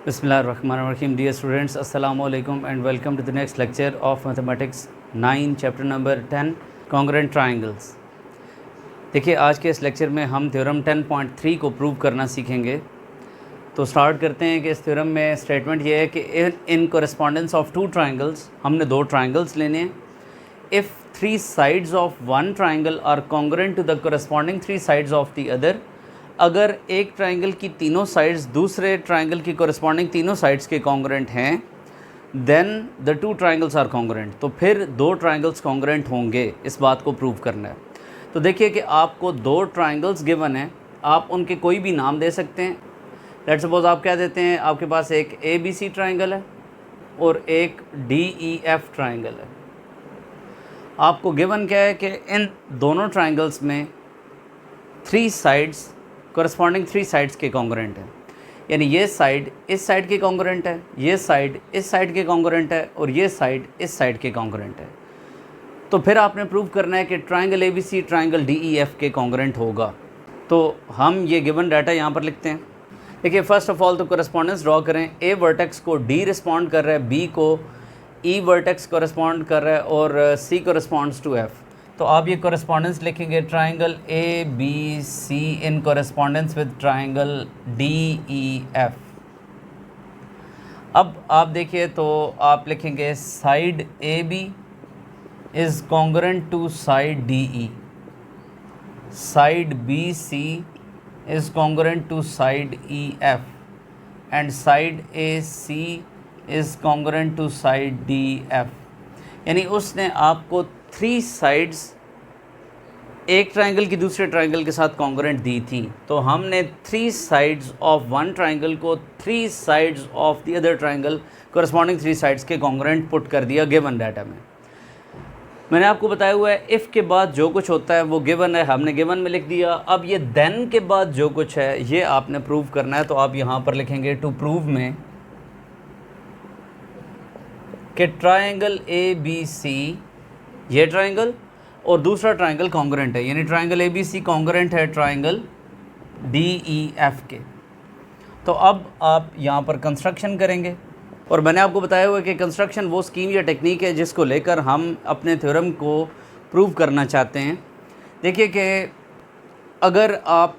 Bismillahirrahmanirrahim. Dear students, Assalamu alaikum and welcome to the next lecture of Mathematics 9 chapter number 10 Congruent Triangles. देखिए आज के इस lecture में हम थ्योरम 10.3 को प्रूव करना सीखेंगे। तो स्टार्ट करते हैं कि इस थ्योरम में स्टेटमेंट ये है कि in correspondence of two triangles, हमने दो ट्राइंगल्स लेने हैं। If three sides of one triangle are congruent to the corresponding three sides of the other, अगर एक ट्राइंगल की तीनों साइड्स दूसरे ट्राइंगल की कोरेस्पॉन्डिंग तीनों साइड्स के कॉन्ग्रुएंट हैं, then the two triangles are congruent, तो फिर दो ट्राइंगल्स कॉन्ग्रुएंट होंगे। इस बात को प्रूव करना है। तो देखिए कि आपको दो ट्राइंगल्स गिवन है, आप उनके कोई भी नाम दे सकते हैं। लेट्स सपोज आप क्या देते हैं, आपके पास एक ABC ट्राइंगल है और एक DEF ट्राइंगल है। आपको गिवन क्या है कि इन दोनों ट्राइंगल्स में three sides corresponding three sides के कॉन्ग्रुएंट हैं, यानी ये साइड इस साइड के कॉन्ग्रुएंट है, ये साइड इस साइड के कॉन्ग्रुएंट है और ये साइड इस साइड के कॉन्ग्रुएंट है। तो फिर आपने प्रूव करना है कि ट्राइंगल ABC ट्राइंगल DEF के कॉन्ग्रुएंट होगा। तो हम ये गिवन डाटा यहाँ पर लिखते हैं। देखिए फर्स्ट ऑफ ऑल तो कोरेस्पॉन्डेंस ड्रॉ करें। A वर्टेक्स को D रिस्पॉन्ड कर रहा है, B को E वर्टेक्स कोरेस्पॉन्ड कर रहा है और C कोरेस्पॉन्ड्स टू F। तो आप ये कोरेस्पॉन्डेंस लिखेंगे triangle ABC in correspondence with triangle DEF। अब आप देखिए तो आप लिखेंगे side AB is congruent to side DE, side BC is congruent to side EF and side AC is congruent to side DF। यानी उसने आपको थ्री साइड्स एक ट्राइंगल की दूसरे ट्राइंगल के साथ कॉन्ग्रुएंट दी थी। तो हमने three sides of one triangle को three sides of the other triangle corresponding three sides के कॉन्ग्रुएंट पुट कर दिया गिवन डाटा में। मैंने आपको बताया हुआ है इफ़ के बाद जो कुछ होता है वो गिवन है, हमने गिवन में लिख दिया। अब ये देन के बाद जो कुछ है ये आपने प्रूव करना है। तो आप यहाँ पर लिखेंगे टू प्रूव में कि ट्राइंगल ABC ये ट्राइंगल और दूसरा ट्राइंगल कॉन्ग्रुएंट है, यानी ट्राइंगल ABC कॉन्ग्रुएंट है ट्राइंगल DEF के। तो अब आप यहाँ पर कंस्ट्रक्शन करेंगे और मैंने आपको बताया हुआ है कि कंस्ट्रक्शन वो स्कीम या टेक्निक है जिसको लेकर हम अपने थ्योरम को प्रूव करना चाहते हैं। देखिए कि अगर आप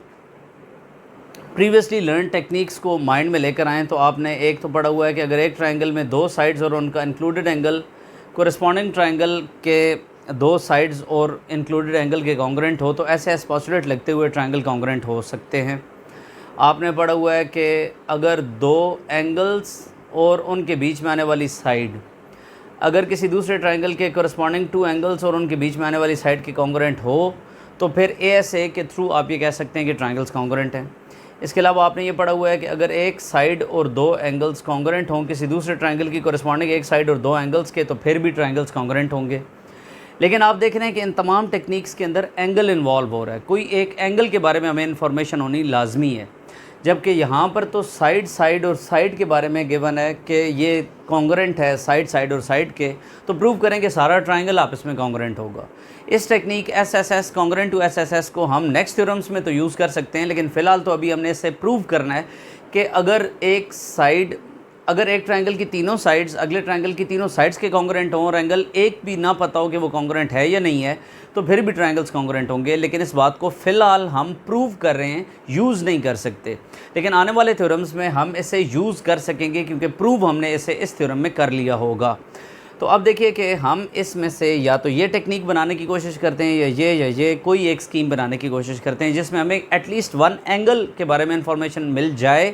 प्रीवियसली लर्न टेक्निक्स को माइंड में लेकर आएँ तो आपने एक तो पढ़ा हुआ है कि अगर एक ट्राइंगल में दो साइड्स और उनका इंक्लूडेड एंगल कोरेस्पॉन्डिंग ट्राइंगल के दो साइड्स और इंक्लूडेड एंगल के कॉन्ग्रुएंट हो तो ऐसे पोस्टुलेट लगते हुए ट्राइंगल कॉन्ग्रुएंट हो सकते हैं। आपने पढ़ा हुआ है कि अगर दो एंगल्स और उनके बीच में आने वाली साइड अगर किसी दूसरे ट्राइंगल के कोरेस्पॉन्डिंग टू एंगल्स और उनके बीच में आने वाली साइड के कॉन्ग्रुएंट हो तो फिर ASA के थ्रू आप ये कह सकते हैं कि ट्राइंगल्स कॉन्ग्रुएंट हैं। इसके अलावा आपने ये पढ़ा हुआ है कि अगर एक साइड और दो एंगल्स कॉन्ग्रुएंट हों किसी दूसरे ट्राइंगल की कोरेस्पॉन्डिंग एक साइड और दो एंगल्स के, तो फिर भी ट्राइंगल्स कॉन्ग्रुएंट होंगे। लेकिन आप देख रहे हैं कि इन तमाम टेक्निक्स के अंदर एंगल इन्वॉल्व हो रहा है। कोई एक एंगल के बारे में हमें इन्फॉर्मेशन होनी लाजमी है, जबकि यहाँ पर तो साइड और साइड के बारे में गिवन है कि ये कॉन्ग्रुएंट है साइड और साइड के। तो प्रूव करें कि सारा ट्राइंगल आपस में कॉन्ग्रुएंट होगा। इस technique SSS congruent to SSS को हम नेक्स्ट थ्योरम्स में तो यूज़ कर सकते हैं, लेकिन फ़िलहाल तो अभी हमने इससे प्रूव करना है कि अगर एक ट्राइंगल की तीनों साइड्स अगले ट्राइंगल की तीनों साइड्स के कॉन्ग्रुएंट हों और एंगल एक भी ना पता हो कि वो कॉन्ग्रुएंट है या नहीं है, तो फिर भी ट्राइंगल्स कॉन्ग्रुएंट होंगे। लेकिन इस बात को फ़िलहाल हम प्रूव कर रहे हैं, यूज़ नहीं कर सकते। लेकिन आने वाले थ्योरम्स में हम इसे यूज़ कर सकेंगे क्योंकि प्रूव हमने इसे इस थ्योरम में कर लिया होगा। तो अब देखिए कि हम इसमें से या तो ये टेक्निक बनाने की कोशिश करते हैं या ये कोई एक स्कीम बनाने की कोशिश करते हैं जिसमें हमें एटलीस्ट वन एंगल के बारे में इंफॉर्मेशन मिल जाए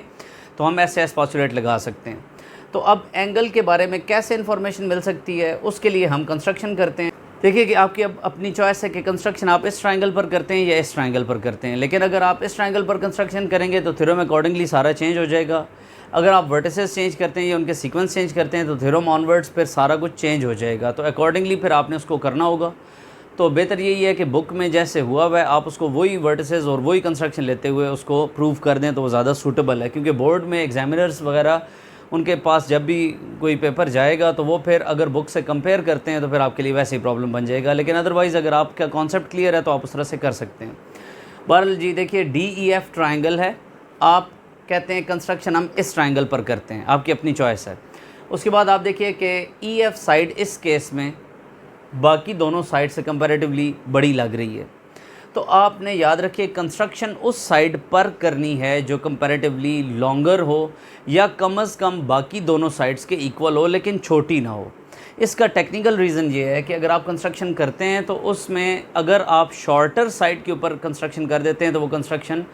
तो हम ऐसे पोस्टुलेट लगा सकते हैं। तो अब एंगल के बारे में कैसे इन्फॉर्मेशन मिल सकती है उसके लिए हम कंस्ट्रक्शन करते हैं। देखिए कि आपकी अब अपनी चॉइस है कि कंस्ट्रक्शन आप इस ट्राइंगल पर करते हैं या इस ट्राइंगल पर करते हैं। लेकिन अगर आप इस ट्राइंगल पर कंस्ट्रक्शन करेंगे तो थ्योरम अकॉर्डिंगली सारा चेंज हो जाएगा। अगर आप वर्टिसेस चेंज करते हैं या उनके सीक्वेंस चेंज करते हैं तो थ्योरम ऑनवर्ड्स फिर सारा कुछ चेंज हो जाएगा। तो अकॉर्डिंगली फिर आपने उसको करना होगा। तो बेहतर यही है कि बुक में जैसे हुआ हुआ है आप उसको वही वर्टिसेस और वही कंस्ट्रक्शन लेते हुए उसको प्रूव कर दें तो वो ज़्यादा सूटेबल है, क्योंकि बोर्ड में एग्जामिनर्स वगैरह उनके पास जब भी कोई पेपर जाएगा तो वो फिर अगर बुक से कंपेयर करते हैं तो फिर आपके लिए वैसे ही प्रॉब्लम बन जाएगा। लेकिन अदरवाइज़ अगर आपका कॉन्सेप्ट क्लियर है तो आप उस तरह से कर सकते हैं। बहरहाल जी देखिए DEF ट्राइंगल है, आप कहते हैं कंस्ट्रक्शन हम इस ट्राइंगल पर करते हैं, आपकी अपनी चॉइस है। उसके बाद आप देखिए कि ई एफ साइड इस केस में बाकी दोनों साइड से कंपैरेटिवली बड़ी लग रही है, तो आपने याद रखिए कंस्ट्रक्शन उस साइड पर करनी है जो कंपैरेटिवली लॉन्गर हो या कम अज़ कम बाकी दोनों साइड्स के इक्वल हो लेकिन छोटी ना हो। इसका टेक्निकल रीज़न ये है कि अगर आप कंस्ट्रक्शन करते हैं तो उसमें अगर आप शॉर्टर साइड के ऊपर कंस्ट्रक्शन कर देते हैं तो वो कंस्ट्रक्शन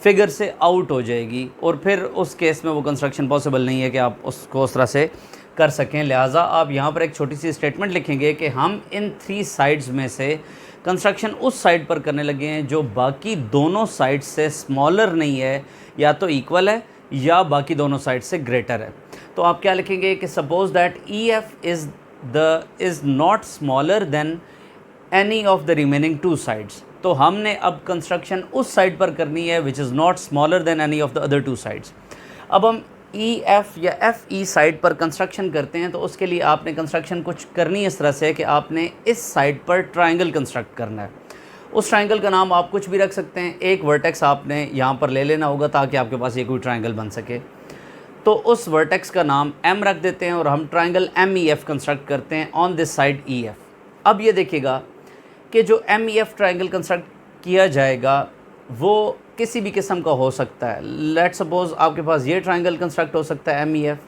फिगर से आउट हो जाएगी और फिर उस केस में वो कंस्ट्रक्शन पॉसिबल नहीं है कि आप उसको उस तरह से कर सकें। लिहाजा आप यहाँ पर एक छोटी सी स्टेटमेंट लिखेंगे कि हम इन 3 साइड्स में से कंस्ट्रक्शन उस साइड पर करने लगे हैं जो बाकी दोनों साइड से स्मॉलर नहीं है, या तो इक्वल है या बाकी दोनों साइड से ग्रेटर है। तो आप क्या लिखेंगे कि suppose that E F is not smaller than any of the remaining 2 sides. तो हमने अब कंस्ट्रक्शन उस साइड पर करनी है which is not smaller than any of the other 2 sides. अब हम ई एफ या एफ ई साइड पर कंस्ट्रक्शन करते हैं तो उसके लिए आपने कंस्ट्रक्शन कुछ करनी है इस तरह से कि आपने इस साइड पर ट्राइंगल कंस्ट्रक्ट करना है। उस ट्राइंगल का नाम आप कुछ भी रख सकते हैं, एक वर्टेक्स आपने यहाँ पर ले लेना होगा ताकि आपके पास ये कोई ट्राइंगल बन सके। तो उस वर्टेक्स का नाम एम रख देते हैं और हम triangle M E F construct करते हैं on this side E F. अब ये देखिएगा कि जो M E F triangle construct किया जाएगा वो किसी भी किस्म का हो सकता है। लेट सपोज़ आपके पास ये ट्राइंगल कंस्ट्रक्ट हो सकता है एम ई एफ,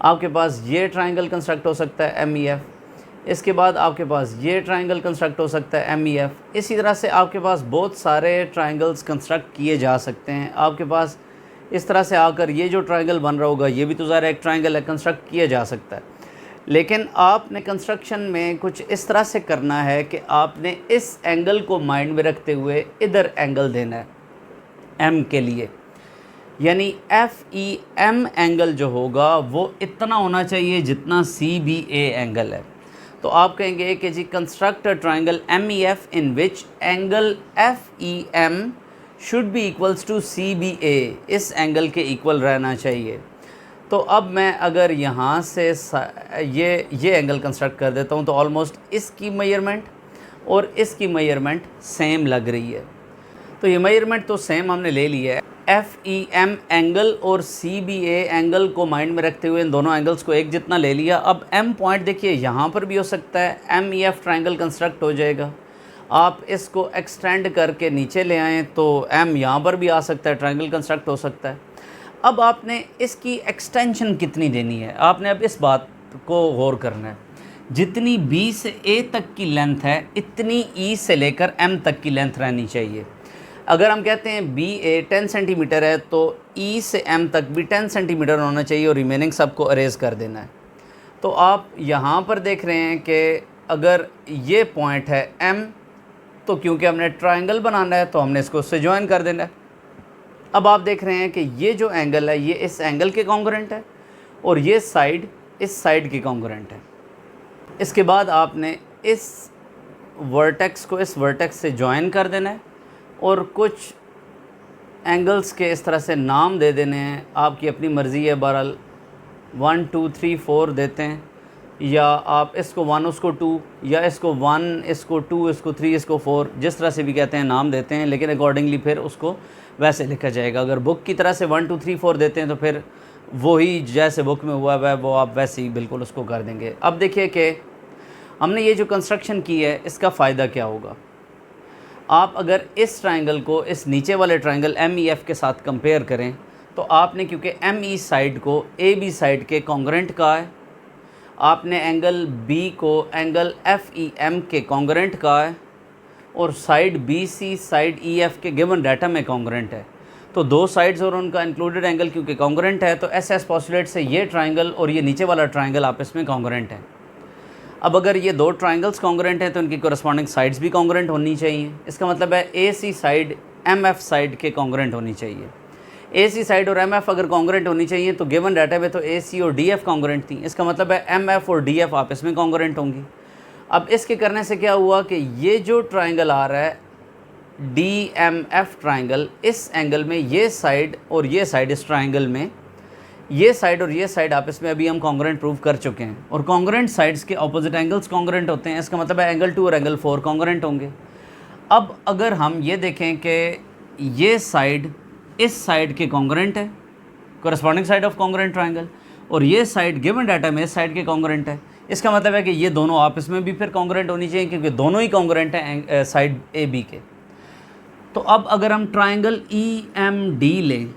आपके पास ये ट्राइंगल कंस्ट्रक्ट हो सकता है एम ई एफ, इसके बाद आपके पास ये ट्राइंगल कंस्ट्रक्ट हो सकता है एम ई एफ। इसी तरह से आपके पास बहुत सारे ट्राइंगल्स कंस्ट्रक्ट किए जा सकते हैं। आपके पास इस तरह से आकर ये जो ट्राइंगल बन रहा होगा ये भी तो ज़ाहिर एक ट्राइंगल है, कंस्ट्रक्ट किया जा सकता है। लेकिन आपने कंस्ट्रक्शन में कुछ इस तरह से करना है कि आपने इस एंगल को माइंड में रखते हुए इधर एंगल देना है एम के लिए, यानी एफ ई एम एंगल जो होगा वो इतना होना चाहिए जितना सी बी ए एंगल है। तो आप कहेंगे कि जी construct a triangle M E F in which angle F E M should be equals to C B A, इस एंगल के इक्वल रहना चाहिए। तो अब मैं अगर यहाँ से ये एंगल कंस्ट्रक्ट कर देता हूँ तो ऑलमोस्ट इसकी मेजरमेंट और इसकी मेजरमेंट सेम लग रही है। तो ये मेजरमेंट तो सेम हमने ले लिया है। एफ ई एम एंगल और सी बी ए एंगल को माइंड में रखते हुए इन दोनों एंगल्स को एक जितना ले लिया। अब एम पॉइंट देखिए यहाँ पर भी हो सकता है, M E F triangle construct हो जाएगा। आप इसको एक्सटेंड करके नीचे ले आएँ तो एम यहाँ पर भी आ सकता है, ट्राइंगल कंस्ट्रक्ट हो सकता है। अब आपने इसकी एक्सटेंशन कितनी देनी है, आपने अब इस बात को गौर करना है। जितनी बी से ए तक की लेंथ है इतनी ई से लेकर एम तक की लेंथ रहनी चाहिए। अगर हम कहते हैं बी ए 10 सेंटीमीटर है तो ई से एम तक भी 10 सेंटीमीटर होना चाहिए और रिमेनिंग सबको अरेज कर देना है। तो आप यहाँ पर देख रहे हैं कि अगर ये पॉइंट है एम, तो क्योंकि हमने ट्राइंगल बनाना है तो हमने इसको उससे ज्वाइन कर देना है। अब आप देख रहे हैं कि ये जो एंगल है ये इस एंगल के कॉन्ग्रुएंट है और ये साइड इस साइड की कॉन्ग्रुएंट है। इसके बाद आपने इस वर्टेक्स को इस वर्टेक्स से ज्वाइन कर देना है और कुछ एंगल्स के इस तरह से नाम दे देने हैं, आपकी अपनी मर्ज़ी है। बहरहाल 1 2 3 4 देते हैं, या आप इसको 1 उसको 2, या इसको 1 इसको 2 इसको 3 इसको 4, जिस तरह से भी कहते हैं नाम देते हैं, लेकिन अकॉर्डिंगली फिर उसको वैसे लिखा जाएगा। अगर बुक की तरह से 1 2 3 4 देते हैं तो फिर वही जैसे बुक में हुआ है वो आप वैसे ही बिल्कुल उसको कर देंगे। अब देखिए कि हमने ये जो कंस्ट्रक्शन की है इसका फ़ायदा क्या होगा। आप अगर इस ट्राइंगल को इस नीचे वाले ट्राइंगल एम ई एफ के साथ कंपेयर करें तो आपने, क्योंकि एम ई साइड को ए बी साइड के कॉन्ग्रुएंट कहा है, आपने एंगल बी को एंगल एफ ई एम के कॉन्ग्रुएंट कहा है, और side B C side E F के गिवन डाटा में कॉन्ग्रुएंट है। तो 2 साइड्स और उनका इंक्लूडेड एंगल क्योंकि कॉन्ग्रुएंट है तो एस एस पोस्टुलेट से ये ट्राइंगल और ये नीचे वाला ट्राइंगल आपस में कॉन्ग्रुएंट है। अब अगर ये 2 ट्राइंगल्स कॉन्ग्रुएंट हैं तो इनकी कोरस्पॉन्डिंग साइड्स भी कॉन्ग्रुएंट होनी चाहिए। इसका मतलब है ए C side M F side के कॉन्ग्रुएंट होनी चाहिए। ए सी साइड और एम एफ अगर कॉन्ग्रुएंट होनी चाहिए तो गिवन डाटा में तो ए सी और डी एफ कॉन्ग्रुएंट थी, इसका मतलब है एम एफ और डी एफ आपस में कॉन्ग्रुएंट होंगी। अब इसके करने से क्या हुआ कि ये जो ट्राइंगल आ रहा है डी एम एफ ट्राइंगल, इस एंगल में ये साइड और ये साइड, इस ट्राइंगल में ये साइड और ये साइड आपस में अभी हम कॉन्ग्रुएंट प्रूव कर चुके हैं, और कॉन्ग्रुएंट साइड्स के ऑपोजिट एंगल्स कॉन्ग्रुएंट होते हैं। इसका मतलब है एंगल 2 और एंगल 4 कॉन्ग्रुएंट होंगे। अब अगर हम ये देखें कि ये साइड इस साइड के कॉन्ग्रुएंट है corresponding side of congruent triangle, और ये साइड गिवन डाटा में इस साइड के कॉन्ग्रुएंट है। इसका मतलब है कि ये दोनों आपस में भी फिर कॉन्ग्रुएंट होनी चाहिए, क्योंकि दोनों ही कॉन्ग्रुएंट हैं साइड ए बी के। तो अब अगर हम ट्राइंगल ई एम डी लें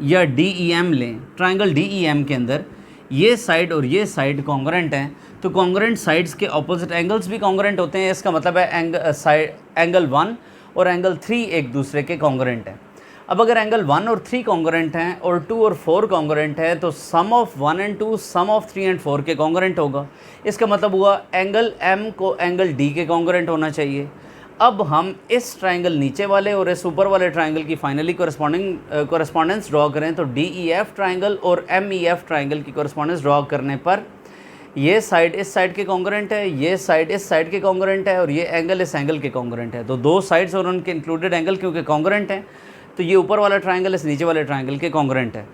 या डी ई एम लें, ट्राइंगल डी ई एम के अंदर ये साइड और ये साइड कॉन्ग्रुएंट हैं, तो कॉन्ग्रुएंट साइड्स के ऑपोजिट एंगल्स भी कॉन्ग्रुएंट होते हैं। इसका मतलब है एंगल 1 और एंगल 3 एक दूसरे के कॉन्ग्रुएंट हैं। अब अगर एंगल 1 और 3 कॉन्ग्रुएंट हैं और 2 और 4 कॉन्ग्रुएंट है, तो sum of 1 and 2 sum of 3 and 4 के कॉन्ग्रुएंट होगा। इसका मतलब हुआ एंगल एम को एंगल डी के कॉन्ग्रुएंट होना चाहिए। अब हम इस ट्राइंगल नीचे वाले और इस ऊपर वाले ट्राइंगल की फाइनली कोरस्पॉन्डेंस ड्रॉ करें, तो डी ई एफ ट्राइंगल और एम ई एफ ट्राइंगल की कोरस्पॉन्डेंस ड्रॉ करने पर ये साइड इस साइड के कॉन्ग्रुएंट है, ये साइड इस साइड के कॉन्ग्रुएंट है, और ये एंगल इस एंगल के कॉन्ग्रुएंट है। तो दो साइड्स और उनके इंक्लूडेड एंगल क्योंकि कॉन्ग्रुएंट हैं, तो ये ऊपर वाला ट्राइंगल इस नीचे वाले ट्राइंगल के कॉन्ग्रुएंट है।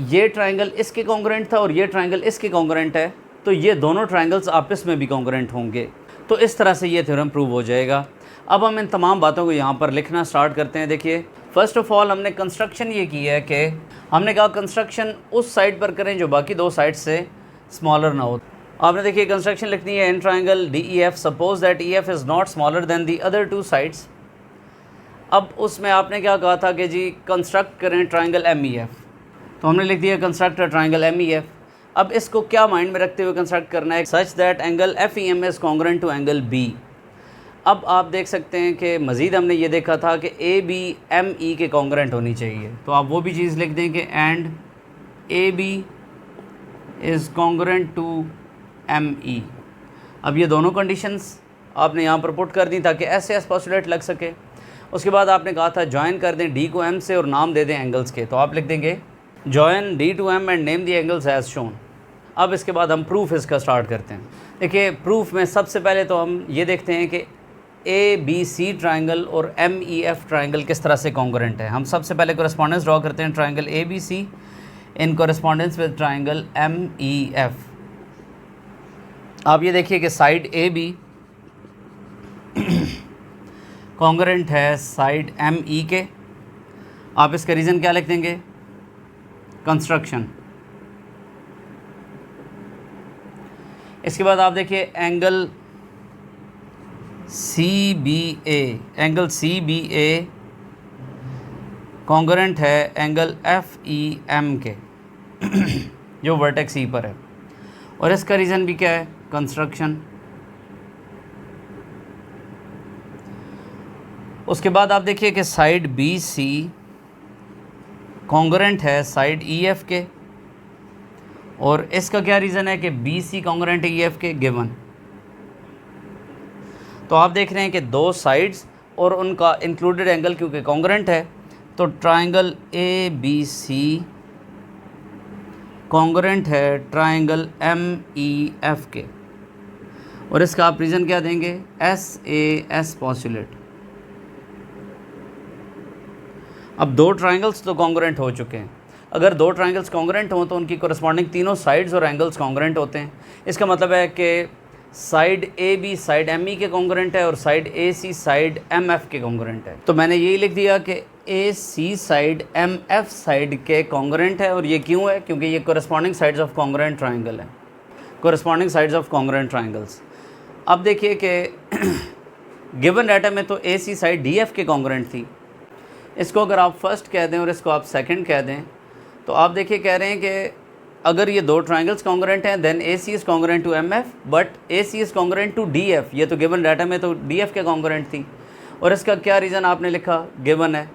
ये ट्राइंगल इसके कॉन्ग्रुएंट था और ये ट्राइंगल इसके कॉन्ग्रुएंट है, तो ये दोनों ट्राइंगल्स आपस में भी कॉन्ग्रुएंट होंगे। तो इस तरह से ये थ्योरम प्रूव हो जाएगा। अब हम इन तमाम बातों को यहाँ पर लिखना स्टार्ट करते हैं। देखिए, फर्स्ट ऑफ ऑल हमने कंस्ट्रक्शन ये की है कि हमने कहा कंस्ट्रक्शन उस साइड पर करें जो बाकी दो साइड से स्मॉलर ना हो। आपने देखिए कंस्ट्रक्शन लिखनी है in triangle D E F, suppose that E F is not smaller than the other two sides. अब उसमें आपने क्या कहा था कि जी कंस्ट्रक्ट करें ट्राइंगल एम ई एफ, तो हमने लिख दिया construct triangle M E F. अब इसको क्या माइंड में रखते हुए कंस्ट्रक्ट करना है, such that angle F E M is congruent to angle B. अब आप देख सकते हैं कि मज़ीद हमने ये देखा था कि ए बी एम ई के कॉन्ग्रुएंट होनी चाहिए, तो आप वो भी चीज़ लिख दें कि and A B is congruent to M E. अब ये दोनों कंडीशंस आपने यहाँ पर पुट कर दी ताकि ऐसे एस पोस्टुलेट लग सके। उसके बाद आपने कहा था जॉइन कर दें डी को एम से और नाम दे दें एंगल्स के, तो आप लिख देंगे join D to M and name the angles as shown. अब इसके बाद हम प्रूफ इसका स्टार्ट करते हैं। देखिए, प्रूफ में सबसे पहले तो हम ये देखते हैं कि ए बी सी ट्राइंगल और एम ई एफ ट्राइंगल किस तरह से कॉन्ग्रुएंट है। हम सबसे पहले कोरस्पॉन्डेंस ड्रॉ करते हैं triangle A B C in correspondence with triangle M E F. आप ये देखिए कि साइड ए बी कॉन्ग्रुएंट है साइड एम ई के। आप इसका रीज़न क्या लिख देंगे, कंस्ट्रक्शन। इसके बाद आप देखिए एंगल सी बी ए, एंगल सी बी ए कॉन्ग्रुएंट है एंगल एफ ई एम के जो वर्टेक्स ई पर है, और इसका रीज़न भी क्या है, कंस्ट्रक्शन। उसके बाद आप देखिए कि साइड बी सी कॉन्ग्रुएंट है साइड ई एफ के, और इसका क्या रीज़न है कि बी सी कॉन्ग्रुएंट है ई एफ के गिवन। तो आप देख रहे हैं कि दो साइड्स और उनका इंक्लूडेड एंगल क्योंकि कॉन्ग्रुएंट है, तो triangle A B C congruent है ट्राइंगल एम ई एफ के, और इसका आप रीज़न क्या देंगे, एस ए एस पोस्टुलेट। अब दो ट्राइंगल्स तो कॉन्ग्रुएंट हो चुके हैं। अगर दो ट्राइंगल्स कॉन्ग्रुएंट हों तो उनकी कोरस्पॉन्डिंग तीनों साइड्स और एंगल्स कॉन्ग्रुएंट होते हैं। इसका मतलब है कि side A B side M E के कॉन्ग्रुएंट है और side A C side M F के कॉन्ग्रुएंट है। तो मैंने यही लिख दिया कि A C side M F side के कॉन्ग्रुएंट है, और ये क्यों है, क्योंकि ये corresponding sides of congruent triangle है, corresponding sides of congruent triangles. अब देखिए कि गिवन डाटा में तो A C side D F के कॉन्ग्रुएंट थी। इसको अगर आप फर्स्ट कह दें और इसको आप सेकंड कह दें, तो आप देखिए कह रहे हैं कि अगर ये दो ट्राइंगल्स कॉन्ग्रुएंट हैं then A C is congruent to M F, but A C is congruent to D F. ये तो गिवन डाटा में तो डी एफ के कॉन्ग्रुएंट थी, और इसका क्या रीज़न आपने लिखा, गिवन है।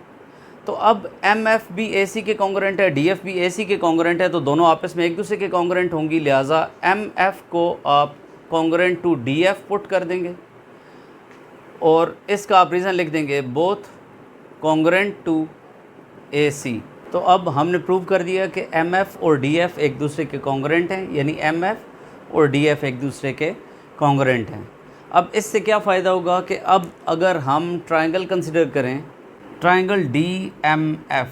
तो अब एम एफ भी ए सी के कॉन्ग्रुएंट है, डी एफ भी ए सी के कॉन्ग्रुएंट है, तो दोनों आपस में एक दूसरे के कॉन्ग्रुएंट होंगी, लिहाजा एम एफ को आप congruent to D F put कर देंगे, और इसका आप रीज़न लिख देंगे both congruent to A C. तो अब हमने प्रूव कर दिया कि एम एफ और डी एफ एक दूसरे के कॉन्ग्रुएंट हैं, यानी एम एफ और डी एफ एक दूसरे के कॉन्ग्रुएंट हैं। अब इससे क्या फ़ायदा होगा कि अब अगर हम ट्राइंगल कंसिडर करें, ट्राइंगल डी एम एफ,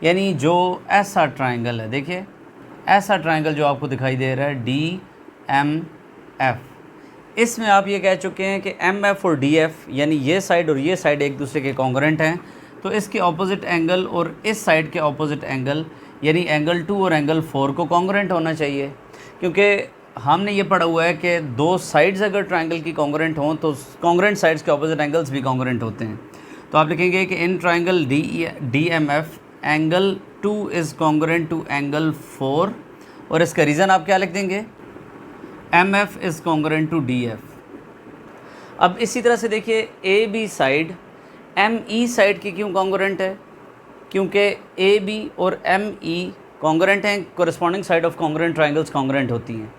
यानी जो ऐसा ट्राइंगल है, देखिए ऐसा ट्राइंगल जो आपको दिखाई दे रहा है डी एम एफ, इसमें आप ये कह चुके हैं कि एम एफ और डी एफ यानी ये साइड और ये साइड एक दूसरे के कॉन्ग्रुएंट हैं, तो इसके ऑपोजिट एंगल और इस साइड के ऑपोजिट एंगल यानी एंगल 2 और एंगल 4 को कॉन्ग्रुएंट होना चाहिए, क्योंकि हमने ये पढ़ा हुआ है कि दो साइड्स अगर ट्रायंगल की कॉन्ग्रुएंट हों तो कॉन्ग्रुएंट साइड्स के ऑपोजिट एंगल्स भी कॉन्ग्रुएंट होते हैं। तो आप लिखेंगे कि in triangle DMF angle 2 is congruent to angle 4, और इसका रीज़न आप क्या लिख देंगे, MF is congruent to DF। अब इसी तरह से देखिए AB साइड ME साइड की क्यों कॉन्ग्रुएंट है, क्योंकि AB और ME कॉन्ग्रुएंट हैं, corresponding side of congruent triangles congruent होती हैं।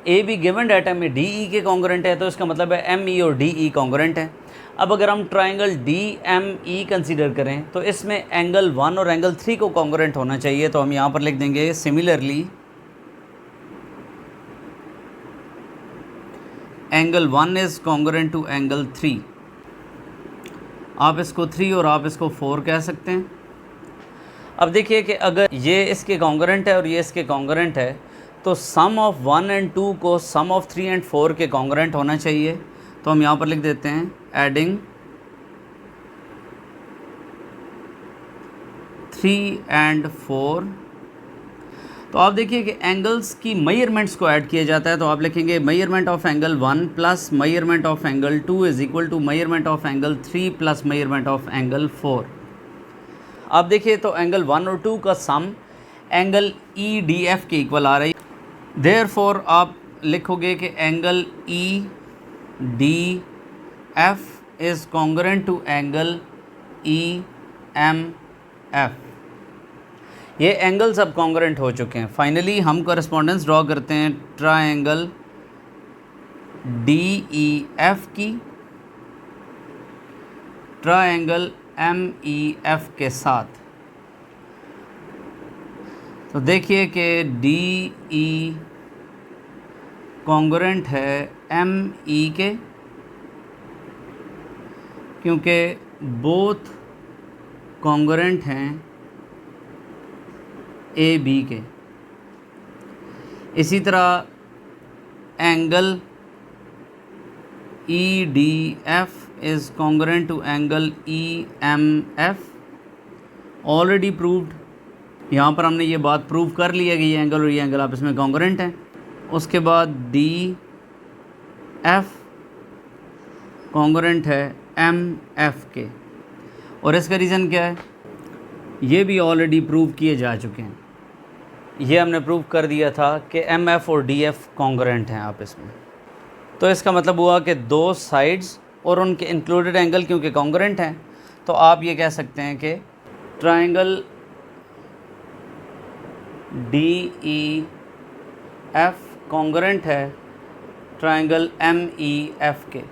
AB गिवन डाटा में DE के कॉन्ग्रुएंट है, तो इसका मतलब है ME और DE कॉन्ग्रुएंट हैं। अब अगर हम ट्रायंगल DME कंसीडर करें तो इसमें एंगल 1 और एंगल 3 को कॉन्ग्रुएंट होना चाहिए, तो हम यहाँ पर लिख देंगे similarly angle 1 is congruent to angle 3। आप इसको 3 और आप इसको 4 कह सकते हैं। अब देखिए कि अगर ये इसके कॉन्ग्रुएंट है और ये इसके कॉन्ग्रुएंट है, तो सम ऑफ 1 एंड 2 को सम ऑफ 3 एंड 4 के कॉन्ग्रुएंट होना चाहिए। तो हम यहाँ पर लिख देते हैं एडिंग 3 एंड 4। तो आप देखिए कि एंगल्स की मेजरमेंट्स को ऐड किया जाता है, तो आप लिखेंगे measurement of angle 1 plus measurement of angle 2 is equal to measurement of angle 3 plus measurement of angle 4। आप देखिए तो एंगल 1 और 2 का सम एंगल EDF के इक्वल आ रही है। देयरफॉर आप लिखोगे कि angle EDF is congruent to angle EMF। ये एंगल्स अब कॉन्ग्रुएंट हो चुके हैं। फाइनली हम कॉरेस्पॉन्डेंस ड्रॉ करते हैं ट्रायंगल DEF की ट्रायंगल MEF के साथ। तो देखिए कि DE कॉन्ग्रुएंट है ME के, क्योंकि बोथ कॉन्ग्रुएंट हैं AB के। इसी तरह angle EDF is congruent to angle EMF, already proved. यहाँ पर हमने ये बात प्रूव कर लिया कि ये एंगल और ये एंगल आपस में कॉन्ग्रुएंट हैं। उसके बाद DF कॉन्ग्रुएंट है MF के, और इसका रीज़न क्या है, ये भी ऑलरेडी प्रूव किए जा चुके हैं। ये हमने प्रूव कर दिया था कि MF और DF कॉन्ग्रुएंट हैं आपस में। तो इसका मतलब हुआ कि दो साइड्स और उनके इंक्लूडेड एंगल क्योंकि कॉन्ग्रुएंट हैं, तो आप ये कह सकते हैं कि ट्रायंगल DEF कॉन्ग्रुएंट है ट्रायंगल MEF के,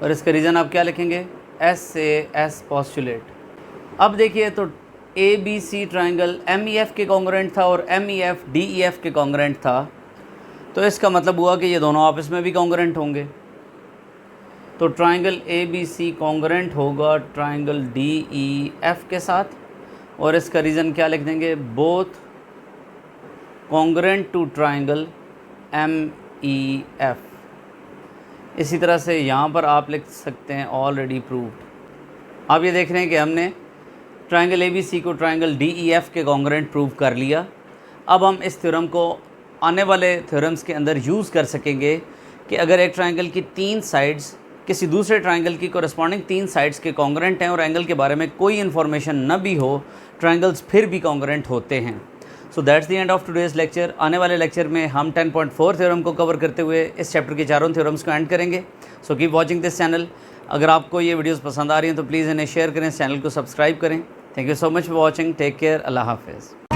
और इसका रीज़न आप क्या लिखेंगे, SAS पोस्टुलेट। अब देखिए तो ABC ट्रायंगल MEF के कॉन्ग्रुएंट था और MEF DEF के कॉन्ग्रुएंट था, तो इसका मतलब हुआ कि ये दोनों आपस में भी कॉन्ग्रुएंट होंगे। तो ट्रायंगल ABC कॉन्ग्रुएंट होगा ट्रायंगल DEF के साथ, और इसका रीज़न क्या लिख देंगे, both congruent to triangle MEF। इसी तरह से यहाँ पर आप लिख सकते हैं ऑलरेडी प्रूव्ड। आप ये देख रहे हैं कि हमने ट्रायंगल ABC को ट्रायंगल DEF के कॉन्ग्रुएंट प्रूव कर लिया। अब हम इस थ्योरम को आने वाले थ्योरम्स के अंदर यूज़ कर सकेंगे कि अगर एक ट्रायंगल की 3 साइड्स किसी दूसरे ट्रायंगल की कोरिस्पोंडिंग 3 साइड्स के कॉन्ग्रुएंट हैं और एंगल के बारे में कोई इन्फॉर्मेशन न भी हो, ट्रायंगल्स फिर भी कॉन्ग्रुएंट होते हैं। So that's the end of today's lecture. आने वाले लेक्चर में हम 10.4 थ्योरम को कवर करते हुए इस चैप्टर के चारों थ्योरम्स को एंड करेंगे। So keep watching this channel. अगर आपको ये वीडियोस पसंद आ रही हैं तो प्लीज़ इन्हें शेयर करें, चैनल को सब्सक्राइब करें। Thank you so much for watching. Take care. अल्लाह हाफिज़।